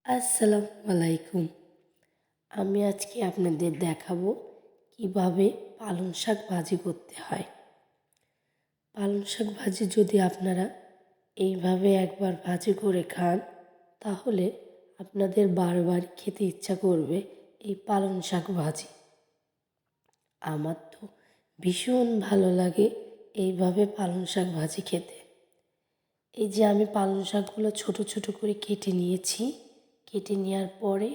আসসালামু আলাইকুম। আমি আজকে আপনাদের দেখাবো কিভাবে পালং শাক ভাজি করতে হয়। পালং শাক ভাজি যদি আপনারা এইভাবে একবার ভাজি করে খান, তাহলে আপনাদের বারবার খেতে ইচ্ছা করবে এই পালং শাক ভাজি। আমার তো ভীষণ ভালো লাগে এইভাবে পালং শাক ভাজি খেতে। এই যে আমি পালং শাকগুলো ছোট ছোট করে কেটে নিয়েছি। কেটে নেওয়ার পরে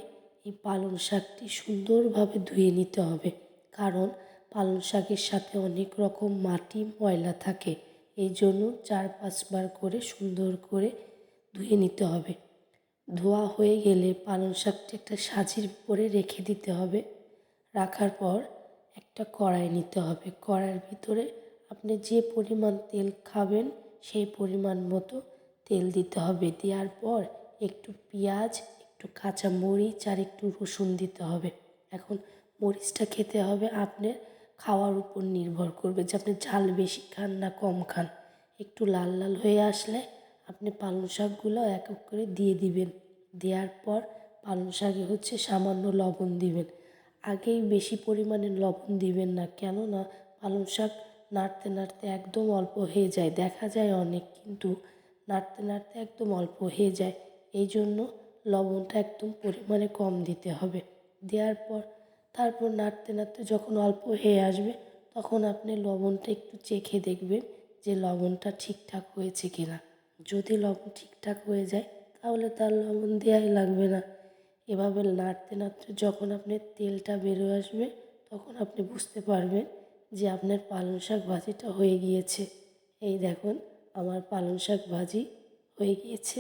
এই পালং শাকটি সুন্দরভাবে ধুয়ে নিতে হবে, কারণ পালং শাকের সাথে অনেক রকম মাটি ময়লা থাকে। এই জন্য 4-5 বার করে সুন্দর করে ধুয়ে নিতে হবে। ধোয়া হয়ে গেলে পালং শাকটি একটা সাজির উপরে রেখে দিতে হবে। রাখার পর একটা কড়াই নিতে হবে। কড়াইয়ের ভিতরে আপনি যে পরিমাণ তেল খাবেন সেই পরিমাণ মতো তেল দিতে হবে। দেওয়ার পর একটু পেঁয়াজ, একটু কাঁচা মরিচ আর একটু রসুন দিতে হবে। এখন মরিচটা খেতে হবে আপনার খাওয়ার উপর নির্ভর করবে যে আপনি ঝাল বেশি খান না কম খান। একটু লাল লাল হয়ে আসলে আপনি পালং শাকগুলো এক এক করে দিয়ে দিবেন। দেওয়ার পর পালং শাকে সামান্য লবণ দিবেন। আগেই বেশি পরিমাণে লবণ দিবেন না, কেননা পালং শাক নাড়তে নাড়তে একদম অল্প হয়ে যায়, দেখা যায় অনেক, কিন্তু নাড়তে নাড়তে একদম অল্প হয়ে যায়। এই জন্য লবণটা একদম পরিমাণে কম দিতে হবে। দেওয়ার পর তারপর নাড়তে নাড়তে যখন অল্প হয়ে আসবে, তখন আপনি লবণটা একটু চেখে দেখবেন যে লবণটা ঠিকঠাক হয়েছে কিনা। যদি লবণ ঠিকঠাক হয়ে যায় তাহলে তার লবণ দেওয়াই লাগবে না। এভাবে নাড়তে নাড়তে যখন আপনার তেলটা বেরোয় আসবে, তখন আপনি বুঝতে পারবেন যে আপনার পালং শাক ভাজিটা হয়ে গিয়েছে। এই দেখুন, আমার পালং শাক ভাজি হয়ে গিয়েছে।